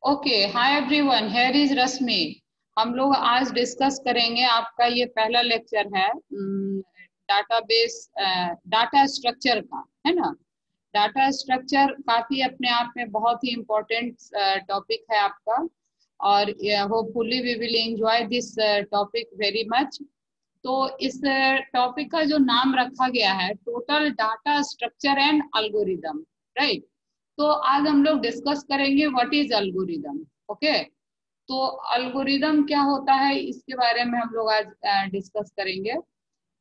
Okay, hi everyone, here is Rashmi. हम लोग आज डिस्कस करेंगे, आपका ये पहला लेक्चर है डाटाबेस डाटा स्ट्रक्चर का, है ना। डाटा स्ट्रक्चर काफी अपने आप में बहुत ही इम्पोर्टेंट टॉपिक है आपका, और hopefully we will enjoy this topic very much. तो इस टॉपिक का जो नाम रखा गया है, total data structure and algorithm, right. तो आज हम लोग डिस्कस करेंगे व्हाट इज एल्गोरिदम। ओके, तो एल्गोरिदम क्या होता है इसके बारे में हम लोग आज डिस्कस करेंगे।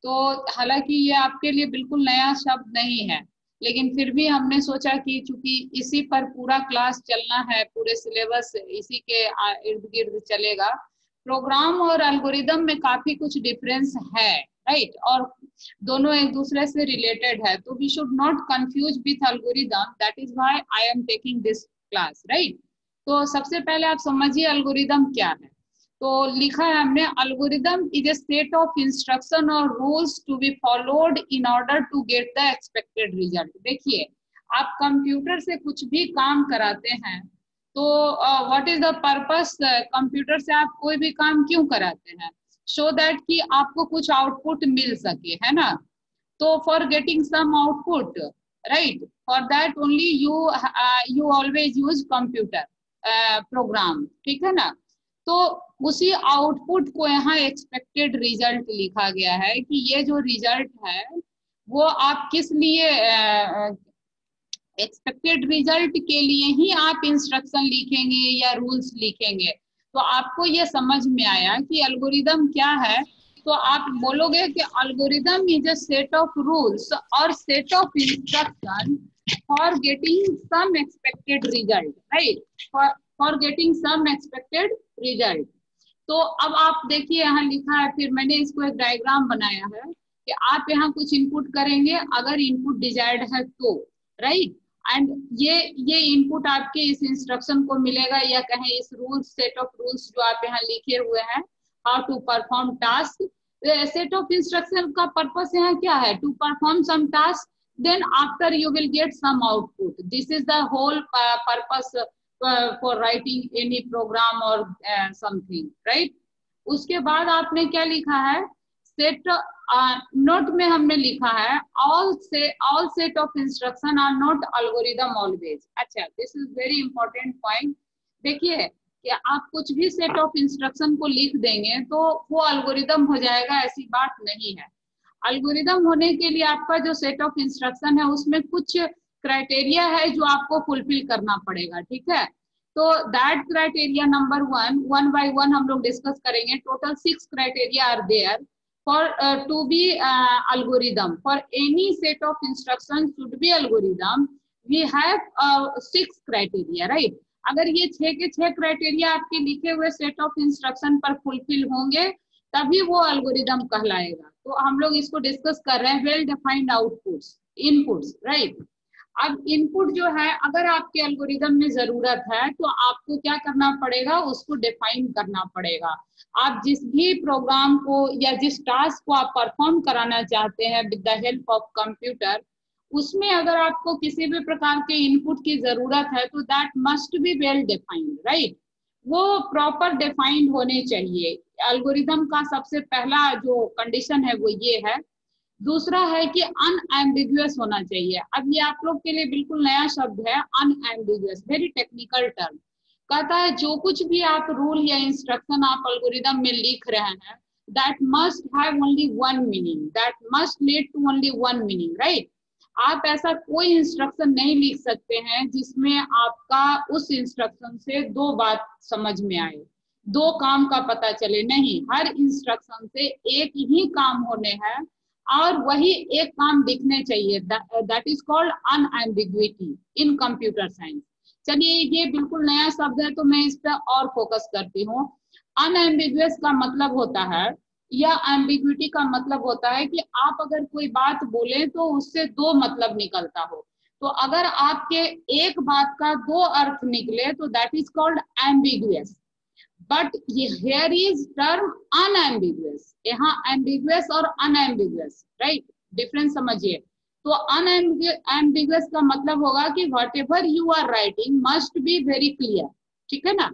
तो हालांकि ये आपके लिए बिल्कुल नया शब्द नहीं है, लेकिन फिर भी हमने सोचा कि चूंकि इसी पर पूरा क्लास चलना है, पूरे सिलेबस इसी के इर्द गिर्द चलेगा। प्रोग्राम और एल्गोरिदम में काफी कुछ डिफरेंस है, राइट, और दोनों एक दूसरे से रिलेटेड है, तो we should not confuse with algorithm, that is why I am taking this class, right. तो सबसे पहले आप समझिए एल्गोरिदम क्या है। तो लिखा है हमने, algorithm is a set of instruction और rules to be followed in order to get the expected result. देखिए, आप कंप्यूटर से कुछ भी काम कराते हैं, तो what is the purpose, computer से आप कोई भी काम क्यों कराते हैं? सो दैट कि आपको कुछ आउटपुट मिल सके, है ना। तो for getting some output, right, for that only you always use computer program, ठीक है ना। तो उसी आउटपुट को यहाँ एक्सपेक्टेड रिजल्ट लिखा गया है कि ये जो रिजल्ट है वो आप किस लिए, एक्सपेक्टेड रिजल्ट के लिए ही आप इंस्ट्रक्शन लिखेंगे या रूल्स लिखेंगे। तो आपको ये समझ में आया कि एल्गोरिदम क्या है। तो आप बोलोगे कि algorithm is a set of rules और set of instruction for getting some expected result, right, for getting some expected result. तो अब आप देखिए यहाँ लिखा है, फिर मैंने इसको एक डायग्राम बनाया है कि आप यहाँ कुछ इनपुट करेंगे, अगर इनपुट डिजायर्ड है तो, राइट, एंड ये इनपुट आपके इस इंस्ट्रक्शन को मिलेगा, या कहें इस रूल्स, सेट ऑफ रूल्स जो आप यहाँ लिखे हुए हैं, how to perform task. Set of instruction का पर्पस यहाँ क्या है? To perform some task, then after you will get some output. This is the whole purpose for writing any program or something, right? उसके बाद आपने क्या लिखा है? सेट नोट में हमने लिखा है, all set of instruction are not algorithm always. अच्छा, this is very important point. देखिए कि आप कुछ भी सेट ऑफ इंस्ट्रक्शन को लिख देंगे तो वो एल्गोरिदम हो जाएगा, ऐसी बात नहीं है। एल्गोरिदम होने के लिए आपका जो सेट ऑफ इंस्ट्रक्शन है उसमें कुछ क्राइटेरिया है जो आपको फुलफिल करना पड़ेगा, ठीक है। तो that criteria number one by one हम लोग डिस्कस करेंगे। Total 6 criteria are there for to be algorithm. For any set of instructions should be algorithm, we have 6 criteria, right? अगर ये 6 के 6 क्राइटेरिया आपके लिखे हुए सेट ऑफ इंस्ट्रक्शन पर फुलफिल होंगे तभी वो एल्गोरिदम कहलाएगा। तो हम लोग इसको डिस्कस कर रहे हैं, well defined outputs, inputs, right. अब इनपुट जो है, अगर आपके एल्गोरिदम में जरूरत है तो आपको क्या करना पड़ेगा? उसको डिफाइन करना पड़ेगा। आप जिस भी प्रोग्राम को या जिस टास्क को आप परफॉर्म कराना चाहते हैं with the help of computer, उसमें अगर आपको किसी भी प्रकार के इनपुट की जरूरत है तो that must be well defined, right. वो प्रॉपर डिफाइंड होने चाहिए। एल्गोरिदम का सबसे पहला जो कंडीशन है वो ये है। दूसरा है कि अनएम्बिगुअस होना चाहिए। अब ये आप लोग के लिए बिल्कुल नया शब्द है, अनएम्बिगुअस, वेरी टेक्निकल टर्म। कहता है जो कुछ भी आप रूल या इंस्ट्रक्शन आप एल्गोरिदम में लिख रहे हैं, that must have only one meaning, that must lead to only one meaning, right. आप ऐसा कोई इंस्ट्रक्शन नहीं लिख सकते हैं जिसमें आपका उस इंस्ट्रक्शन से 2 बात समझ में आए, 2 काम का पता चले। नहीं, हर इंस्ट्रक्शन से एक ही काम होने हैं और वही एक काम दिखने चाहिए। That is called unambiguity in computer science. चलिए, ये बिल्कुल नया शब्द है तो मैं इस पर और फोकस करती हूँ। अनएम्बिगुअस का मतलब होता है, या एम्बिग्विटी का मतलब होता है कि आप अगर कोई बात बोले तो उससे 2 मतलब निकलता हो। तो अगर आपके एक बात का 2 अर्थ निकले तो that is called ambiguous. But here is term unambiguous. यहाँ एम्बिगुअस और अनएम्बिगुअस, राइट, डिफरेंस समझिए। तो अनएम्बिगुअस का मतलब होगा कि whatever you are writing must be very clear, ठीक है ना,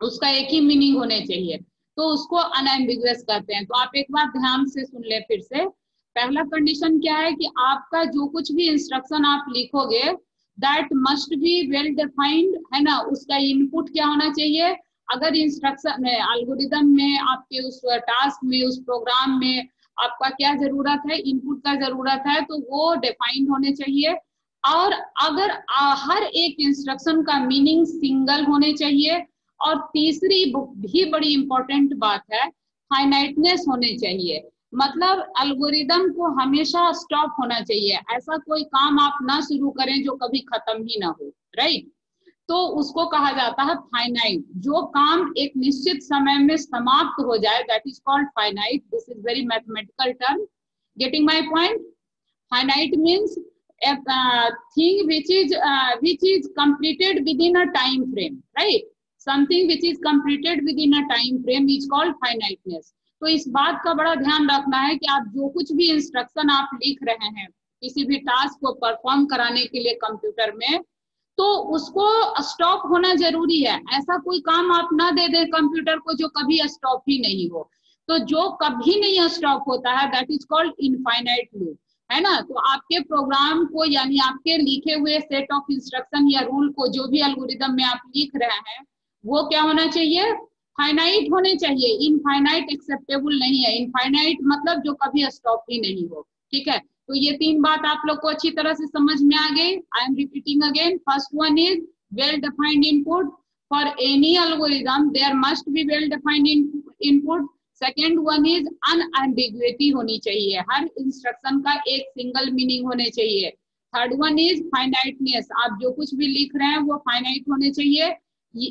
उसका एक ही मीनिंग होने चाहिए, तो उसको अनएम्बिगुअस कहते हैं। तो आप एक बार ध्यान से सुन ले फिर से। पहला कंडीशन क्या है कि आपका जो कुछ भी इंस्ट्रक्शन आप लिखोगे that must be well defined, है ना, उसका इनपुट क्या होना चाहिए। अगर इंस्ट्रक्शन में, एल्गोरिदम में, आपके उस टास्क में, उस प्रोग्राम में आपका क्या जरूरत है, इनपुट का जरूरत है, तो वो डिफाइंड होने चाहिए। और अगर हर एक इंस्ट्रक्शन का मीनिंग सिंगल होने चाहिए। और तीसरी भी बड़ी इंपॉर्टेंट बात है, फाइनाइटनेस होने चाहिए। मतलब एल्गोरिदम को हमेशा स्टॉप होना चाहिए, ऐसा कोई काम आप ना शुरू करें जो कभी खत्म ही ना हो, राइट। तो उसको कहा जाता है फाइनाइट। जो काम एक निश्चित समय में समाप्त हो जाए that is called finite. This is very mathematical term, getting my point. Finite means a thing which is completed within a time frame, right? Something which is completed within a time frame is called finiteness. तो इस बात का बड़ा ध्यान रखना है कि आप जो कुछ भी इंस्ट्रक्शन आप लिख रहे हैं किसी भी टास्क को परफॉर्म कराने के लिए कंप्यूटर में, तो उसको स्टॉप होना जरूरी है। ऐसा कोई काम आप ना दे दें कंप्यूटर को जो कभी स्टॉप ही नहीं हो। तो जो कभी नहीं स्टॉप होता है that is called infinite loop, है ना। तो आपके प्रोग्राम को, यानी आपके लिखे हुए सेट ऑफ इंस्ट्रक्शन या रूल को, जो भी एल्गोरिदम में आप लिख रहे हैं, वो क्या होना चाहिए, फाइनाइट होने चाहिए। इनफाइनाइट एक्सेप्टेबल नहीं है। इनफाइनाइट मतलब जो कभी स्टॉप ही नहीं हो, ठीक है। तो ये तीन बात आप लोग को अच्छी तरह से समझ में आ गई। I am repeating again. First one is well defined input. For any algorithm there must be well defined input. Second one is unambiguity होनी चाहिए, हर इंस्ट्रक्शन का एक सिंगल मीनिंग होने चाहिए। थर्ड वन इज फाइनाइटनेस, आप जो कुछ भी लिख रहे हैं वो फाइनाइट होने चाहिए।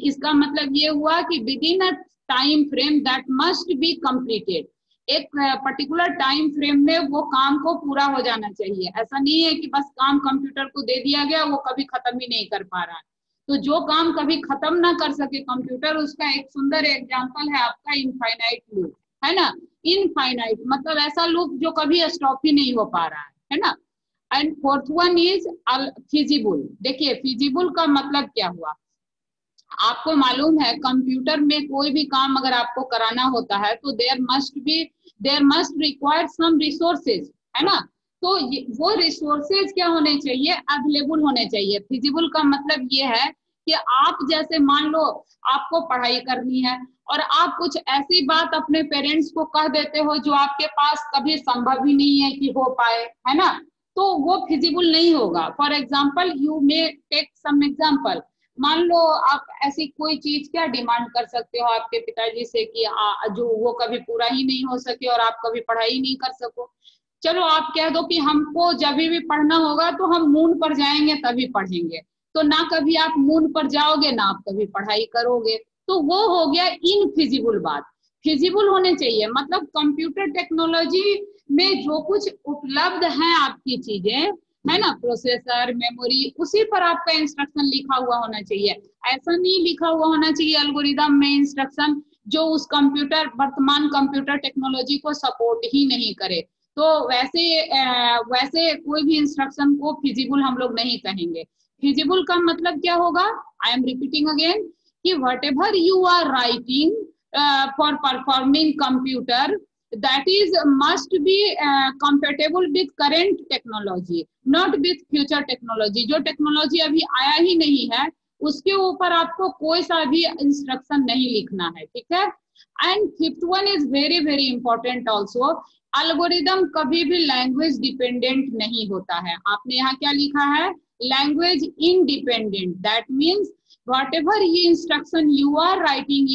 इसका मतलब ये हुआ कि with in a time frame that must be completed. एक पर्टिकुलर टाइम फ्रेम में वो काम को पूरा हो जाना चाहिए। ऐसा नहीं है कि बस काम कंप्यूटर को दे दिया गया, वो कभी खत्म ही नहीं कर पा रहा है। तो जो काम कभी खत्म ना कर सके कंप्यूटर, उसका एक सुंदर एग्जांपल है आपका इनफाइनाइट लूप, है ना। इनफाइनाइट मतलब ऐसा लूप जो कभी स्टॉप ही नहीं हो पा रहा है ना। And fourth one is feasible. देखिए फिजिबल का मतलब क्या हुआ, आपको मालूम है कंप्यूटर में कोई भी काम अगर आपको कराना होता है तो there must require some resources, है ना। तो वो रिसोर्सेज क्या होने चाहिए, अवेलेबल होने चाहिए। फिजिबल का मतलब ये है कि आप जैसे मान लो आपको पढ़ाई करनी है और आप कुछ ऐसी बात अपने पेरेंट्स को कह देते हो जो आपके पास कभी संभव ही नहीं है कि हो पाए, है ना, तो वो फिजिबल नहीं होगा। For example you may take some example. मान लो आप ऐसी कोई चीज क्या डिमांड कर सकते हो आपके पिताजी से कि जो वो कभी पूरा ही नहीं हो सके और आप कभी पढ़ाई नहीं कर सको। चलो आप कह दो कि हमको जब भी पढ़ना होगा तो हम मून पर जाएंगे तभी पढ़ेंगे। तो ना कभी आप मून पर जाओगे ना आप कभी पढ़ाई करोगे, तो वो हो गया इनफिजिबल बात। फिजिबल होने चाहिए मतलब कंप्यूटर टेक्नोलॉजी में जो कुछ उपलब्ध है आपकी चीजें, है ना, प्रोसेसर, मेमोरी, उसी पर आपका इंस्ट्रक्शन लिखा हुआ होना चाहिए। ऐसा नहीं लिखा हुआ होना चाहिए एल्गोरिदम में इंस्ट्रक्शन जो उस कंप्यूटर, वर्तमान कंप्यूटर टेक्नोलॉजी को सपोर्ट ही नहीं करे। तो वैसे कोई भी इंस्ट्रक्शन को फिजिबल हम लोग नहीं कहेंगे। फिजिबल का मतलब क्या होगा, आई एम रिपीटिंग अगेन, कि whatever you are writing for performing computer that is must be compatible with current technology, not with future technology। जो टेक्नोलॉजी अभी आया ही नहीं है उसके ऊपर आपको कोई सा भी इंस्ट्रक्शन नहीं लिखना है, ठीक है। And fifth one is very very important also, algorithm कभी भी लैंग्वेज डिपेंडेंट नहीं होता है। आपने यहाँ क्या लिखा है, language independent. That means whatever instruction you are writing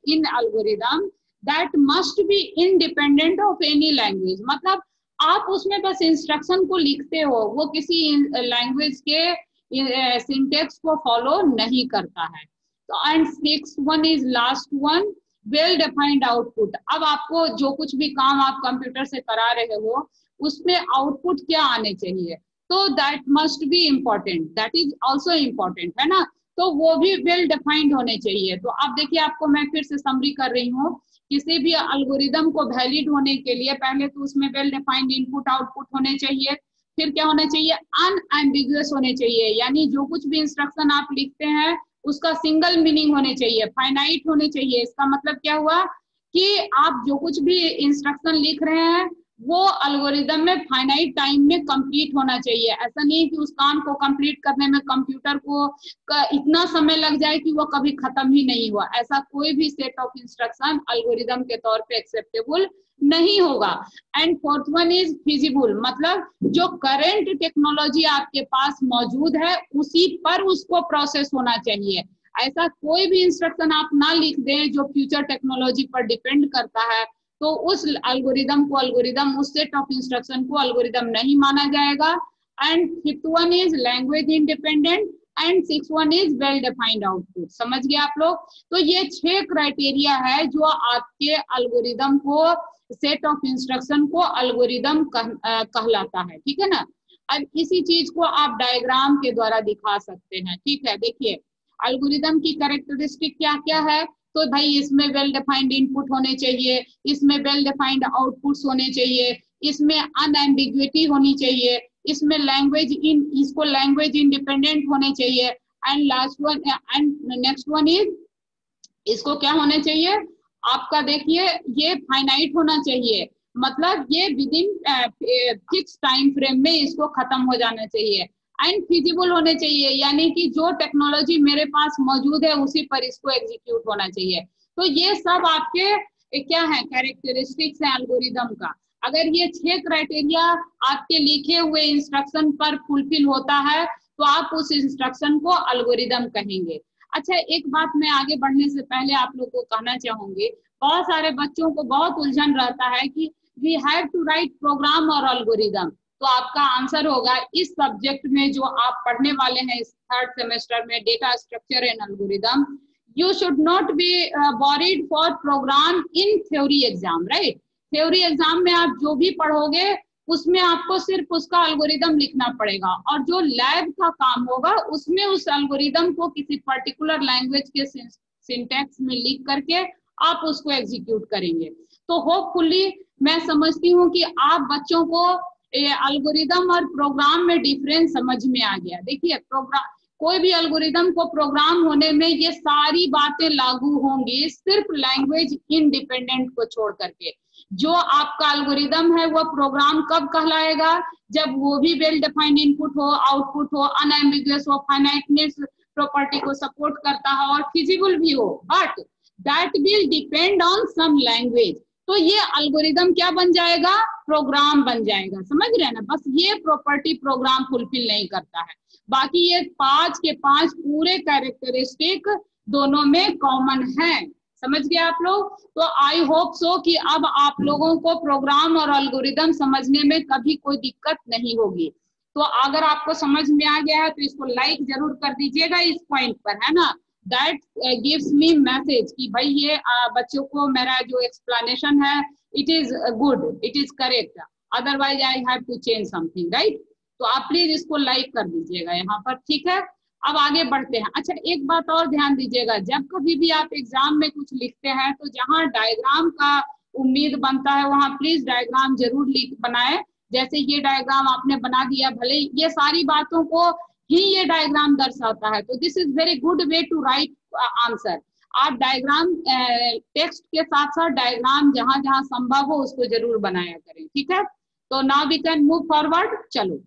in algorithm that must be independent of any language। मतलब आप उसमें बस इंस्ट्रक्शन को लिखते हो, वो किसी लैंग्वेज के सिंटेक्स को फॉलो नहीं करता है। तो and sixth one is last one, well defined output. अब आपको जो कुछ भी काम आप कंप्यूटर से करा रहे हो उसमें आउटपुट क्या आने चाहिए, तो that must be important, that is also important, है ना। तो वो भी वेल डिफाइंड होने चाहिए। तो अब देखिए आपको मैं फिर से समरी कर रही हूँ, किसी भी एल्गोरिदम को वैलिड होने के लिए पहले तो उसमें वेल डिफाइंड इनपुट आउटपुट होने चाहिए। फिर क्या होना चाहिए, अनएम्बिगुअस होने चाहिए, यानी जो कुछ भी इंस्ट्रक्शन आप लिखते हैं उसका सिंगल मीनिंग होने चाहिए, फाइनाइट होने चाहिए। इसका मतलब क्या हुआ कि आप जो कुछ भी इंस्ट्रक्शन लिख रहे हैं वो एल्गोरिदम में फाइनाइट टाइम में कंप्लीट होना चाहिए। ऐसा नहीं है कि उस काम को कंप्लीट करने में कंप्यूटर को इतना समय लग जाए कि वो कभी खत्म ही नहीं हुआ। ऐसा कोई भी सेट ऑफ इंस्ट्रक्शन एल्गोरिदम के तौर पे एक्सेप्टेबल नहीं होगा। And fourth one is feasible, मतलब जो करंट टेक्नोलॉजी आपके पास मौजूद है उसी पर उसको प्रोसेस होना चाहिए। ऐसा कोई भी इंस्ट्रक्शन आप ना लिख दें जो फ्यूचर टेक्नोलॉजी पर डिपेंड करता है, तो उस एल्गोरिदम उस सेट ऑफ इंस्ट्रक्शन को एल्गोरिदम नहीं माना जाएगा। And fifth one is language independent and six one is well defined output. समझ गए आप लोग? तो ये 6 क्राइटेरिया है जो आपके एल्गोरिदम को, सेट ऑफ इंस्ट्रक्शन को एल्गोरिदम कहलाता है। ठीक है ना? अब इसी चीज को आप डायग्राम के द्वारा दिखा सकते हैं। ठीक है, देखिए एल्गोरिदम की कैरेक्टरिस्टिक क्या क्या है। तो भाई इसमें वेल डिफाइंड इनपुट होने चाहिए, इसमें वेल डिफाइंड आउटपुट्स होने चाहिए, इसमें अनएम्बिग्युइटी होनी चाहिए, इसमें इसको लैंग्वेज इंडिपेंडेंट होने चाहिए। And last one and next one is, इसको क्या होने चाहिए आपका, देखिए ये फाइनाइट होना चाहिए, मतलब ये with in fix time frame में इसको खत्म हो जाना चाहिए। एंड फिजिबल होने चाहिए, यानी कि जो टेक्नोलॉजी मेरे पास मौजूद है उसी पर इसको एग्जीक्यूट होना चाहिए। तो ये सब आपके क्या है, कैरेक्टरिस्टिक्स है एल्गोरिदम का। अगर ये 6 क्राइटेरिया आपके लिखे हुए इंस्ट्रक्शन पर फुलफिल होता है तो आप उस इंस्ट्रक्शन को एल्गोरिदम कहेंगे। अच्छा, एक बात मैं आगे बढ़ने से पहले आप लोग को कहना चाहूंगी, बहुत सारे बच्चों को बहुत उलझन रहता है कि we have to write program और एल्गोरिदम। तो आपका आंसर होगा, इस सब्जेक्ट में जो आप पढ़ने वाले हैं इस 3rd सेमेस्टर में, data structure and algorithm, you should not be worried for program in theory exam, right. Theory exam में आप जो भी पढ़ोगे उसमें आपको सिर्फ उसका एल्गोरिदम लिखना पड़ेगा, और जो लैब का काम होगा उसमें उस एल्गोरिदम को किसी पर्टिकुलर लैंग्वेज के सिंटैक्स में लिख करके आप उसको एग्जीक्यूट करेंगे। तो होपफुली मैं समझती हूँ कि आप बच्चों को एल्गोरिदम और प्रोग्राम में डिफरेंस समझ में आ गया। देखिए प्रोग्राम, कोई भी एल्गोरिदम को प्रोग्राम होने में ये सारी बातें लागू होंगी, सिर्फ लैंग्वेज इंडिपेंडेंट को छोड़ करके। जो आपका एल्गोरिदम है वो प्रोग्राम कब कहलाएगा, जब वो भी वेल डिफाइंड इनपुट हो, आउटपुट हो, अनएम्बिगुअस हो, फाइनाइटनेस प्रॉपर्टी को सपोर्ट करता हो और फिजिबल भी हो, but that will depend on some language. तो ये एल्गोरिदम क्या बन जाएगा, प्रोग्राम बन जाएगा। समझ रहे हैं ना? बस ये प्रॉपर्टी प्रोग्राम फुलफिल नहीं करता है, बाकी ये 5 के 5 पूरे कैरेक्टरिस्टिक दोनों में कॉमन है। समझ गए आप लोग? तो आई होप सो कि अब आप लोगों को प्रोग्राम और एल्गोरिदम समझने में कभी कोई दिक्कत नहीं होगी। तो अगर आपको समझ में आ गया है तो इसको लाइक जरूर कर दीजिएगा इस पॉइंट पर, है ना। दैट गिव्स मी मैसेज कि भाई ये बच्चों को मेरा जो एक्सप्लेनेशन है it is good, it is correct, otherwise I have to change something, right. तो आप प्लीज इसको लाइक कर दीजिएगा यहाँ पर, ठीक है। अब आगे बढ़ते हैं। अच्छा, एक बात और ध्यान दीजिएगा, जब कभी भी आप एग्जाम में कुछ लिखते हैं तो जहाँ डायग्राम का उम्मीद बनता है वहाँ प्लीज डायग्राम जरूर बनाए। जैसे ये डायग्राम आपने बना दिया, भले ये सारी बातों को ही ये डायग्राम दर्शाता है, तो this is very good way to write answer. आप डायग्राम टेक्स्ट के साथ साथ डायग्राम जहां जहां संभव हो उसको जरूर बनाया करें, ठीक है। तो now we can move forward. चलो,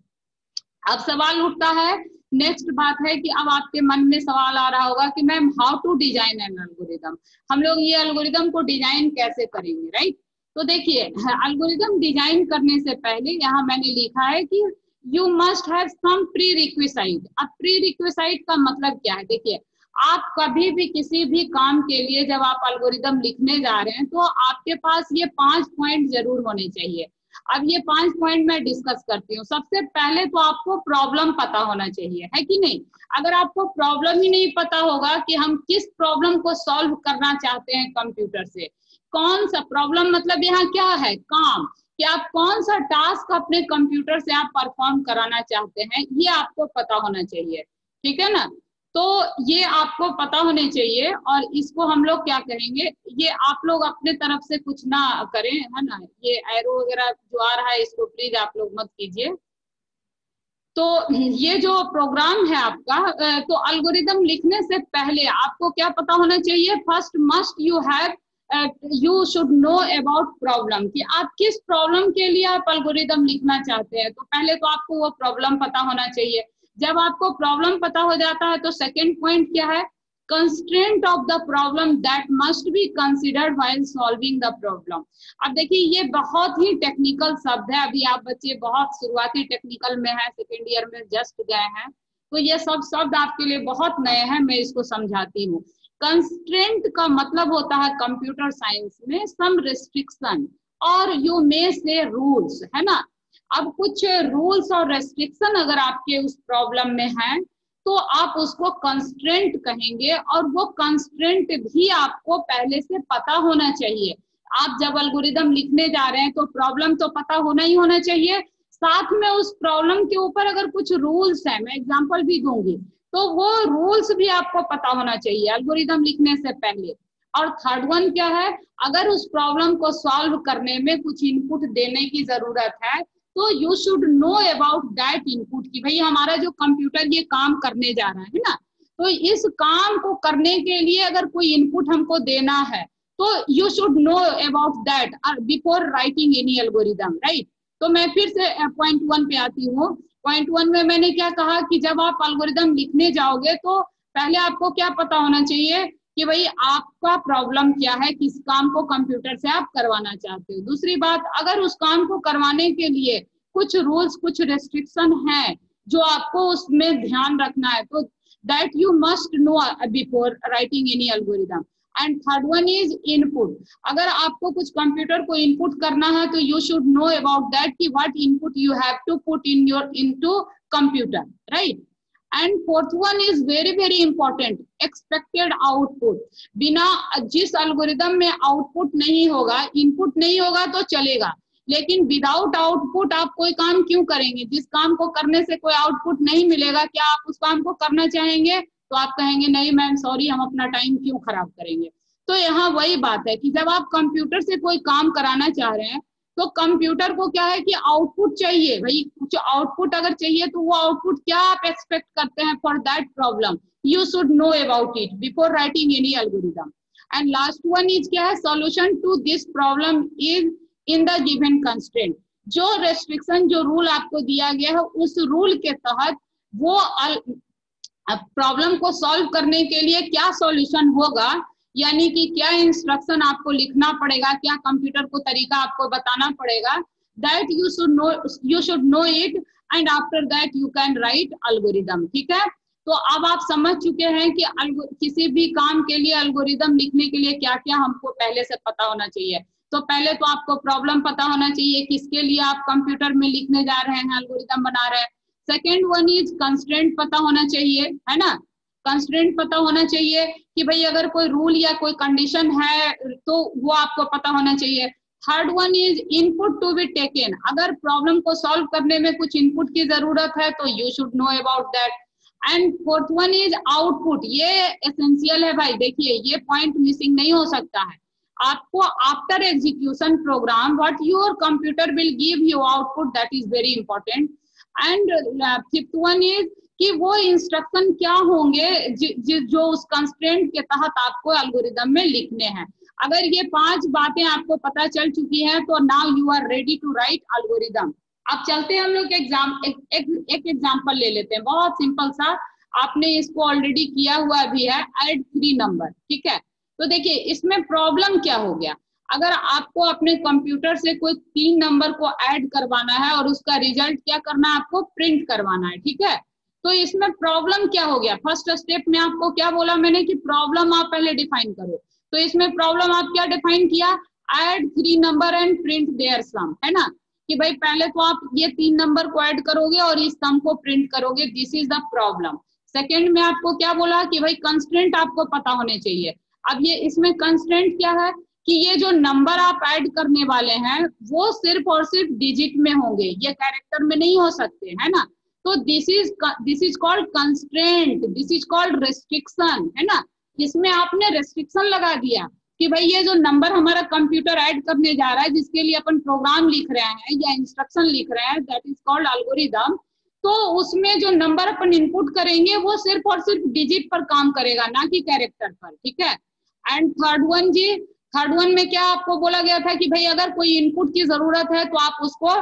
अब सवाल उठता है, नेक्स्ट बात है कि अब आपके मन में सवाल आ रहा होगा कि ma'am how to design an algorithm, हम लोग ये एल्गोरिदम को डिजाइन कैसे करेंगे, राइट। तो देखिए एल्गोरिदम डिजाइन करने से पहले यहाँ मैंने लिखा है कि you must have some prerequisite. अब प्री रिक्विसाइट का मतलब क्या है, देखिए आप कभी भी किसी भी काम के लिए जब आप एल्गोरिदम लिखने जा रहे हैं तो आपके पास ये 5 पॉइंट जरूर होने चाहिए। अब ये 5 पॉइंट मैं डिस्कस करती हूँ। सबसे पहले तो आपको प्रॉब्लम पता होना चाहिए, है कि नहीं। अगर आपको प्रॉब्लम ही नहीं पता होगा कि हम किस प्रॉब्लम को सॉल्व करना चाहते हैं कंप्यूटर से, कौन सा प्रॉब्लम, मतलब यहाँ क्या है, काम, कि आप कौन सा टास्क अपने कंप्यूटर से आप परफॉर्म कराना चाहते हैं, ये आपको पता होना चाहिए, ठीक है ना। तो ये आपको पता होने चाहिए, और इसको हम लोग क्या करेंगे, ये आप लोग अपने तरफ से कुछ ना करें, है ना। ये एरो वगैरह जो आ रहा है इसको प्लीज आप लोग मत कीजिए। तो ये जो प्रोग्राम है आपका, तो एल्गोरिदम लिखने से पहले आपको क्या पता होना चाहिए? First must you should know about problem, कि आप किस प्रॉब्लम के लिए आप एल्गोरिदम लिखना चाहते हैं। तो पहले तो आपको वो प्रॉब्लम पता होना चाहिए। जब आपको प्रॉब्लम पता हो जाता है तो सेकंड पॉइंट क्या है? Constraint of the problem that must be considered while solving the problem. अब देखिए ये बहुत ही टेक्निकल शब्द है, अभी आप बच्चे बहुत शुरुआती टेक्निकल में है, सेकेंड ईयर में जस्ट गए हैं, तो ये सब शब्द आपके लिए बहुत नए हैं, मैं इसको समझाती हूँ। कंस्ट्रेंट का मतलब होता है कंप्यूटर साइंस में सम रिस्ट्रिक्शन और यू मे से रूल्स, है ना। अब कुछ रूल्स और रेस्ट्रिक्शन अगर आपके उस प्रॉब्लम में है तो आप उसको कंस्ट्रेंट कहेंगे, और वो कंस्ट्रेंट भी आपको पहले से पता होना चाहिए। आप जब एल्गोरिदम लिखने जा रहे हैं तो प्रॉब्लम तो पता होना ही होना चाहिए, साथ में उस प्रॉब्लम के ऊपर अगर कुछ रूल्स हैं, मैं एग्जांपल भी दूंगी, तो वो रूल्स भी आपको पता होना चाहिए एल्गोरिदम लिखने से पहले। और थर्ड वन क्या है? अगर उस प्रॉब्लम को सॉल्व करने में कुछ इनपुट देने की जरूरत है तो you should know about that input, कि भाई हमारा जो कंप्यूटर ये काम करने जा रहा है ना, तो इस काम को करने के लिए अगर कोई इनपुट हमको देना है तो you should know about that before writing any algorithm, right. तो मैं फिर से पॉइंट वन पे आती हूँ। पॉइंट वन में मैंने क्या कहा कि जब आप एल्गोरिदम लिखने जाओगे तो पहले आपको क्या पता होना चाहिए कि भाई आपका प्रॉब्लम क्या है, किस काम को कंप्यूटर से आप करवाना चाहते हो। दूसरी बात, अगर उस काम को करवाने के लिए कुछ रूल्स, कुछ रेस्ट्रिक्शन है जो आपको उसमें ध्यान रखना है, तो that you must know before writing any algorithm. And third one is input. अगर आपको कुछ कंप्यूटर को इनपुट करना है तो you should know about that कि what input you have to put into computer, right. And fourth one is very very important, expected output. बिना जिस एल्गोरिदम में आउटपुट नहीं होगा, इनपुट नहीं होगा तो चलेगा, लेकिन विदाउट आउटपुट आप कोई काम क्यों करेंगे? जिस काम को करने से कोई आउटपुट नहीं मिलेगा, क्या आप उस काम को करना चाहेंगे? तो आप कहेंगे नहीं मैम सॉरी, हम अपना टाइम क्यों खराब करेंगे। तो यहाँ वही बात है कि जब आप कंप्यूटर से कोई काम कराना चाह रहे हैं तो कंप्यूटर को क्या है कि आउटपुट चाहिए। भाई कुछ आउटपुट अगर चाहिए तो वो आउटपुट क्या आप एक्सपेक्ट करते हैं for that problem, you should know about it before writing any algorithm. And last one is क्या है? Solution to this problem is in the given constraint. जो रेस्ट्रिक्शन, जो रूल आपको दिया गया है, उस रूल के तहत वो प्रॉब्लम को सॉल्व करने के लिए क्या सॉल्यूशन होगा, यानी कि क्या इंस्ट्रक्शन आपको लिखना पड़ेगा, क्या कंप्यूटर को तरीका आपको बताना पड़ेगा, that you should no it, and after that you can write algorithm. ठीक है, तो अब आप समझ चुके हैं कि किसी भी काम के लिए एल्गोरिदम लिखने के लिए क्या क्या हमको पहले से पता होना चाहिए। तो पहले तो आपको प्रॉब्लम पता होना चाहिए, किसके लिए आप कंप्यूटर में लिखने जा रहे हैं, एल्गोरिदम बना रहे हैं। सेकेंड वन इज कंस्ट्रेंट पता होना चाहिए, है ना। कंस्ट्रेंट पता होना चाहिए कि भाई अगर कोई रूल या कोई कंडीशन है तो वो आपको पता होना चाहिए। Third one is input to be taken. अगर प्रॉब्लम को सॉल्व करने में कुछ इनपुट की जरूरत है तो you should know about that. And fourth one is output. ये एसेंशियल है भाई, देखिए ये पॉइंट मिसिंग नहीं हो सकता है। आपको after execution programme what your computer will give you output, that is very important. And fifth one is कि वो इंस्ट्रक्शन क्या होंगे जो उस कंस्ट्रेंट के तहत आपको एल्गोरिदम में लिखने हैं। अगर ये 5 बातें आपको पता चल चुकी हैं तो now you are ready to write algorithm. अब चलते हैं हम लोग एक एग्जांपल ले लेते हैं, बहुत सिंपल सा। आपने इसको ऑलरेडी किया हुआ भी है, ऐड 3 नंबर। ठीक है, तो देखिए इसमें प्रॉब्लम क्या हो गया। अगर आपको अपने कंप्यूटर से कोई 3 नंबर को ऐड करवाना है और उसका रिजल्ट क्या करना है, आपको प्रिंट करवाना है। ठीक है, तो इसमें प्रॉब्लम क्या हो गया। फर्स्ट स्टेप में आपको क्या बोला मैंने कि प्रॉब्लम आप पहले डिफाइन करो। तो इसमें प्रॉब्लम आप क्या डिफाइन किया, add 3 number and print their sum, है ना। कि भाई पहले तो आप ये 3 नंबर को ऐड करोगे और इस सम को प्रिंट करोगे, this is the problem. Second में आपको क्या बोला कि भाई कंस्ट्रेंट आपको पता होने चाहिए। अब ये इसमें कंस्ट्रेंट क्या है कि ये जो नंबर आप ऐड करने वाले हैं वो सिर्फ और सिर्फ डिजिट में होंगे, ये कैरेक्टर में नहीं हो सकते, है ना। तो this is called constraint, this is called restriction, है ना। इसमें आपने रेस्ट्रिक्शन लगा दिया कि भाई ये जो नंबर हमारा कंप्यूटर ऐड करने जा रहा है, जिसके लिए अपन प्रोग्राम लिख रहे हैं या इंस्ट्रक्शन लिख रहे हैं, दैट इज कॉल्ड एल्गोरिदम। तो उसमें जो नंबर अपन इनपुट करेंगे वो सिर्फ और सिर्फ डिजिट पर काम करेगा, ना कि कैरेक्टर पर, ठीक है। एंड थर्ड वन जी, थर्ड वन में क्या आपको बोला गया था कि भाई अगर कोई इनपुट की जरूरत है तो आप उसको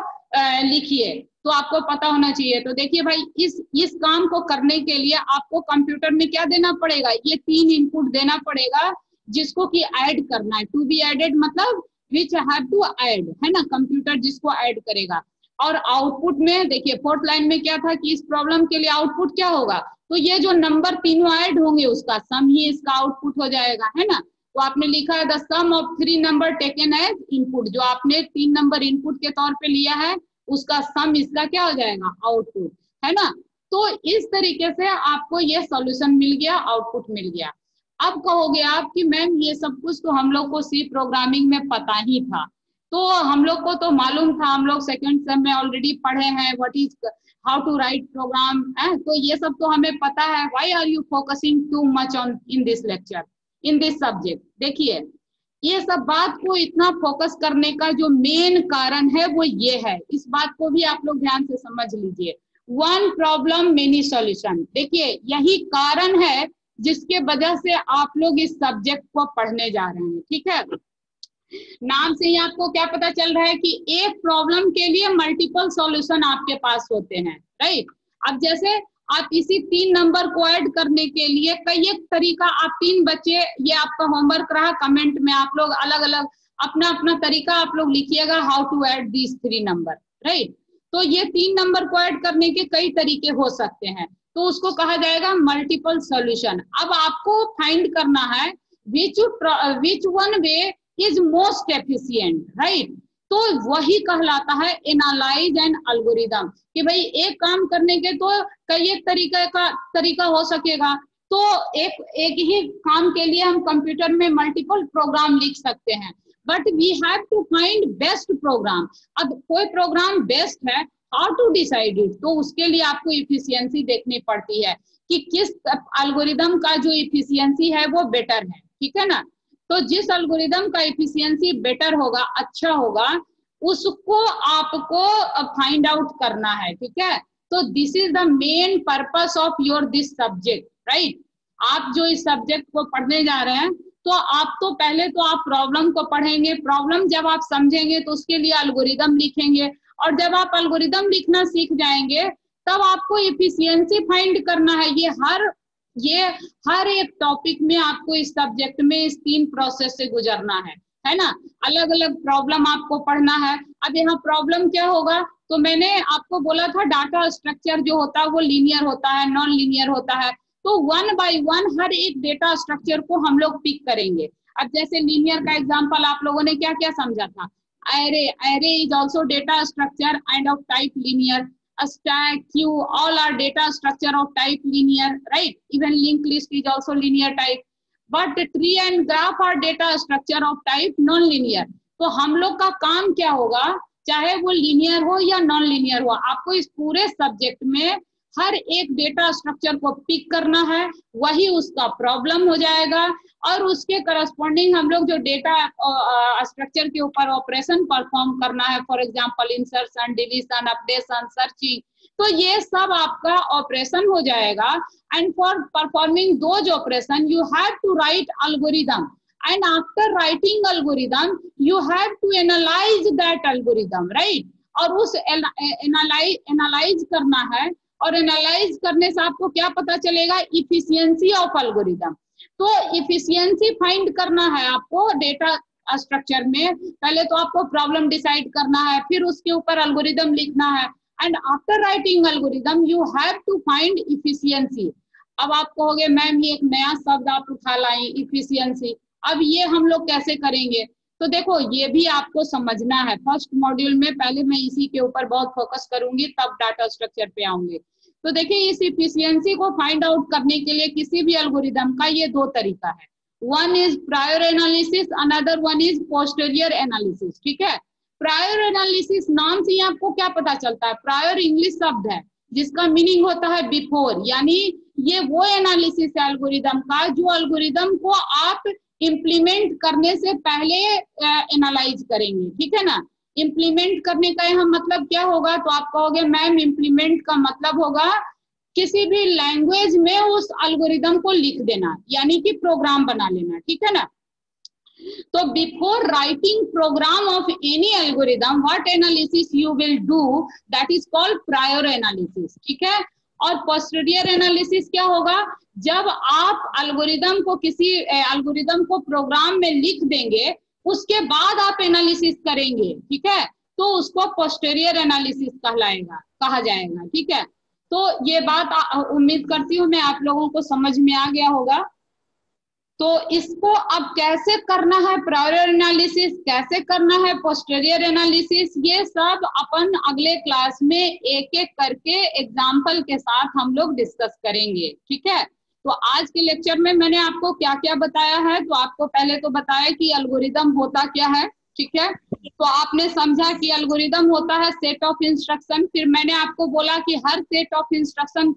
लिखिए, तो आपको पता होना चाहिए। तो देखिए भाई इस काम को करने के लिए आपको कंप्यूटर में क्या देना पड़ेगा, ये 3 इनपुट देना पड़ेगा जिसको कि ऐड करना है। टू बी एडेड मतलब विच हैव टू ऐड, है ना, कंप्यूटर जिसको ऐड करेगा। और आउटपुट में देखिए फोर्थ लाइन में क्या था कि इस प्रॉब्लम के लिए आउटपुट क्या होगा, तो ये जो नंबर तीनों ऐड होंगे उसका सम ही इसका आउटपुट हो जाएगा, है ना। तो आपने लिखा है the sum of 3 number taken as input, जो आपने 3 नंबर इनपुट के तौर पे लिया है उसका सम इसका क्या हो जाएगा, आउटपुट, है ना। तो इस तरीके से आपको ये सॉल्यूशन मिल गया, आउटपुट मिल गया। अब कहोगे आप कि मैम ये सब कुछ तो हम लोग को सी प्रोग्रामिंग में पता ही था, तो हम लोग को तो मालूम था, हम लोग सेकंड सेम में ऑलरेडी पढ़े हैं what is how to write program, तो ये सब तो हमें पता है। Why are you focusing too much on in this lecture, in this subject. देखिए ये सब बात को इतना फोकस करने का जो मेन कारण है वो ये है, इस बात को भी आप लोग ध्यान से समझ लीजिए। वन प्रॉब्लम मेनी सॉल्यूशन, देखिए यही कारण है जिसके वजह से आप लोग इस सब्जेक्ट को पढ़ने जा रहे हैं, ठीक है। नाम से ही आपको क्या पता चल रहा है कि एक प्रॉब्लम के लिए मल्टीपल सॉल्यूशन आपके पास होते हैं, राइट। अब जैसे आप इसी 3 नंबर को ऐड करने के लिए कई एक तरीका, आप 3 बच्चे, ये आपका होमवर्क रहा, कमेंट में आप लोग अलग अलग अपना अपना तरीका आप लोग लिखिएगा how to add these 3 number, right. तो ये 3 नंबर को ऐड करने के कई तरीके हो सकते हैं, तो उसको कहा जाएगा मल्टीपल सॉल्यूशन। अब आपको फाइंड करना है which one way is most efficient, right. तो वही कहलाता है एनालाइज एंड एल्गोरिदम, कि भाई एक काम करने के तो कई एक तरीका हो सकेगा, तो एक ही काम के लिए हम कंप्यूटर में मल्टीपल प्रोग्राम लिख सकते हैं, but we have to find best program. अब कोई प्रोग्राम बेस्ट है, हाउ टू डिसाइड इट, तो उसके लिए आपको इफिशियंसी देखनी पड़ती है कि किस एल्गोरिदम का जो इफिशियंसी है वो बेटर है, ठीक है ना। तो जिस एल्गोरिदम का इफिशियंसी बेटर होगा, अच्छा होगा, उसको आपको फाइंड आउट करना है, ठीक है। तो this is the main purpose of your this subject, right. आप जो इस सब्जेक्ट को पढ़ने जा रहे हैं, तो आप तो पहले तो आप प्रॉब्लम को पढ़ेंगे, प्रॉब्लम जब आप समझेंगे तो उसके लिए एल्गोरिदम लिखेंगे, और जब आप एल्गोरिदम लिखना सीख जाएंगे तब आपको इफिशियंसी फाइंड करना है। ये हर एक टॉपिक में आपको इस सब्जेक्ट में इस 3 प्रोसेस से गुजरना है ना। अलग अलग प्रॉब्लम आपको पढ़ना है। अब यहाँ प्रॉब्लम क्या होगा, तो मैंने आपको बोला था डाटा स्ट्रक्चर जो होता है वो लीनियर होता है, नॉन लीनियर होता है। तो 1 बाय 1 हर एक डेटा स्ट्रक्चर को हम लोग पिक करेंगे। अब जैसे लीनियर का एग्जाम्पल आप लोगों ने क्या क्या समझा था, array is also data structure and of type linear. A stack, queue, all are data structure of type linear, right? Even linked list is also linear type. But tree and graph are data structure of type non-linear. तो हम लोग का काम क्या होगा, चाहे वो linear हो या नॉन लीनियर हो, आपको इस पूरे सब्जेक्ट में हर एक डेटा स्ट्रक्चर को पिक करना है, वही उसका प्रॉब्लम हो जाएगा, और उसके करस्पॉन्डिंग हम लोग जो डेटा स्ट्रक्चर के ऊपर ऑपरेशन परफॉर्म करना है, for example insertion, deletion, updation, searching, तो ये सब आपका ऑपरेशन हो जाएगा। And for performing those operation you have to write algorithm, and after writing algorithm you have to analyze that algorithm, right. और उस एनालाइज करना है, और एनालाइज करने से आपको क्या पता चलेगा, इफिशियंसी ऑफ एल्गोरिदम। तो इफिशियंसी फाइंड करना है आपको डेटा स्ट्रक्चर में। पहले तो आपको प्रॉब्लम डिसाइड करना है, फिर उसके ऊपर एल्गोरिदम लिखना है, and after writing algorithm you have to find efficiency. अब आप कहोगे मैम ये एक नया शब्द आप उठा लाई, इफिशियंसी, अब ये हम लोग कैसे करेंगे। तो देखो ये भी आपको समझना है, फर्स्ट मॉड्यूल में पहले मैं इसी के ऊपर बहुत फोकस करूंगी, तब डाटा स्ट्रक्चर पे आऊंगी। तो देखिए इस इफिशियंसी को फाइंड आउट करने के लिए किसी भी एल्गोरिदम का ये 2 तरीका है, one is prior analysis, another one is posterior analysis, ठीक है। प्रायर एनालिसिस नाम से ही आपको क्या पता चलता है, प्रायर इंग्लिश शब्द है जिसका मीनिंग होता है बिफोर, यानी ये वो एनालिसिस है एल्गोरिदम का जो एल्गोरिदम को आप इम्प्लीमेंट करने से पहले एनालाइज करेंगे, ठीक है ना। इम्प्लीमेंट करने का यहाँ मतलब क्या होगा, तो आप कहोगे मैम इम्प्लीमेंट का मतलब होगा किसी भी लैंग्वेज में उस एल्गोरिदम को लिख देना, यानी कि प्रोग्राम बना लेना, ठीक है ना। तो before writing program of any algorithm what analysis you will do, that is called prior analysis, ठीक है। और पोस्टीरियर एनालिसिस क्या होगा, जब आप एल्गोरिदम को किसी एल्गोरिदम को प्रोग्राम में लिख देंगे उसके बाद आप एनालिसिस करेंगे, ठीक है, तो उसको पोस्टीरियर एनालिसिस कहलाएगा, कहा जाएगा, ठीक है। तो ये बात उम्मीद करती हूँ मैं आप लोगों को समझ में आ गया होगा। तो इसको अब कैसे करना है प्रायर एनालिसिस, कैसे करना है पोस्टीरियर एनालिसिस, ये सब अपन अगले क्लास में एक एक करके एग्जाम्पल के साथ हम लोग डिस्कस करेंगे, ठीक है। तो आज के लेक्चर में मैंने आपको क्या क्या बताया है, तो आपको पहले तो बताया कि एल्गोरिदम होता क्या है, ठीक है। तो आपने समझा कि एल्गोरिदम होता है सेट ऑफ इंस्ट्रक्शन। फिर मैंने आपको बोला कि हर set of instruction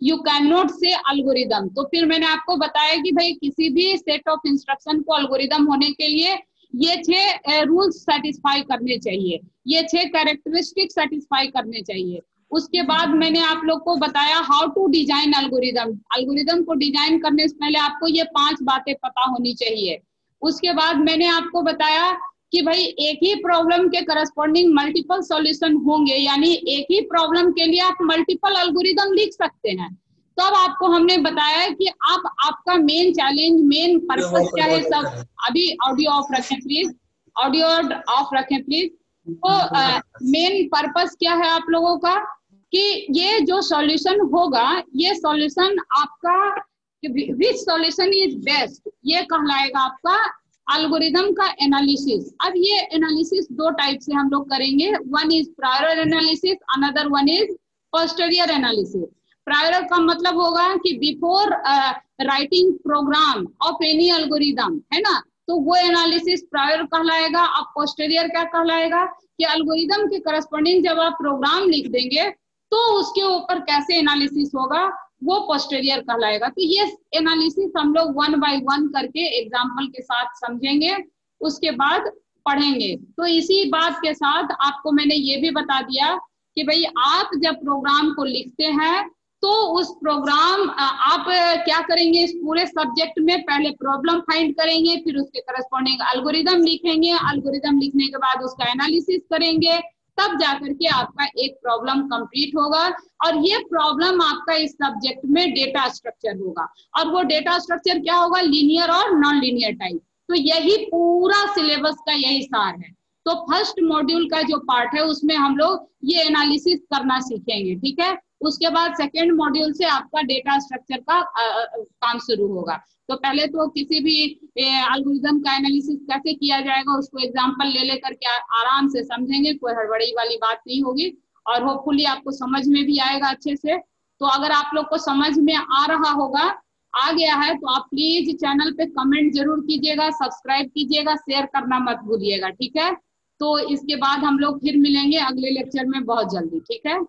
you can not say algorithm. तो फिर मैंने आपको बताया कि भाई किसी भी सेट ऑफ इंस्ट्रक्शन को एल्गोरिदम होने के लिए ये 6 रूल्स सेटिस्फाई करने चाहिए, ये 6 कैरेक्टरिस्टिक सेटिस्फाई करने चाहिए। उसके बाद मैंने आप लोग को बताया how to design algorithm. Algorithm को डिजाइन करने से पहले आपको ये 5 बातें पता होनी चाहिए। उसके बाद मैंने आपको बताया कि भाई एक ही प्रॉब्लम के करस्पॉन्डिंग मल्टीपल सॉल्यूशन होंगे, यानी एक ही प्रॉब्लम के लिए आप मल्टीपल एल्गोरिदम लिख सकते हैं। तब आपको हमने बताया कि आप आपका मेन चैलेंज, मेन पर्पस क्या है। सब अभी ऑडियो ऑफ रखें प्लीज, ऑडियो ऑफ रखें प्लीज। तो मेन पर्पस क्या है आप लोगों का, कि ये जो सॉल्यूशन होगा, ये सॉल्यूशन आपका विच सॉल्यूशन इज बेस्ट, ये कहलाएगा आपका एल्गोरिदम का एनालिसिस। अब ये एनालिसिस 2 टाइप से हम लोग करेंगे, one is prior analysis, another one is posterior analysis. Prior का मतलब होगा कि before writing program of any algorithm, है ना, तो वो एनालिसिस प्रायर कहलाएगा। अब पोस्टीरियर क्या कहलाएगा, कि एल्गोरिदम के करस्पॉन्डिंग जब आप प्रोग्राम लिख देंगे तो उसके ऊपर कैसे एनालिसिस होगा, वो पोस्टीरियर कहलाएगा। तो ये एनालिसिस हम लोग 1 बाय 1 करके एग्जाम्पल के साथ समझेंगे, उसके बाद पढ़ेंगे। तो इसी बात के साथ आपको मैंने ये भी बता दिया कि भाई आप जब प्रोग्राम को लिखते हैं तो उस प्रोग्राम आप क्या करेंगे, इस पूरे सब्जेक्ट में पहले प्रॉब्लम फाइंड करेंगे, फिर उसके करस्पॉन्डिंग एल्गोरिदम लिखेंगे, एल्गोरिदम लिखने के बाद उसका एनालिसिस करेंगे, तब जाकर के आपका एक प्रॉब्लम कंप्लीट होगा। और ये प्रॉब्लम आपका इस सब्जेक्ट में डेटा स्ट्रक्चर होगा, और वो डेटा स्ट्रक्चर क्या होगा, लीनियर और नॉन लीनियर टाइप। तो यही पूरा सिलेबस का यही सार है। तो फर्स्ट मॉड्यूल का जो पार्ट है उसमें हम लोग ये एनालिसिस करना सीखेंगे, ठीक है। उसके बाद सेकेंड मॉड्यूल से आपका डेटा स्ट्रक्चर का काम शुरू होगा। तो पहले तो किसी भी एल्गोरिदम का एनालिसिस कैसे किया जाएगा उसको एग्जांपल ले लेकर के आराम से समझेंगे, कोई हड़बड़ी वाली बात नहीं होगी, और होपफुली आपको समझ में भी आएगा अच्छे से। तो अगर आप लोग को समझ में आ रहा होगा, आ गया है, तो आप प्लीज चैनल पे कमेंट जरूर कीजिएगा, सब्सक्राइब कीजिएगा, शेयर करना मत भूलिएगा, ठीक है। तो इसके बाद हम लोग फिर मिलेंगे अगले लेक्चर में बहुत जल्दी, ठीक है।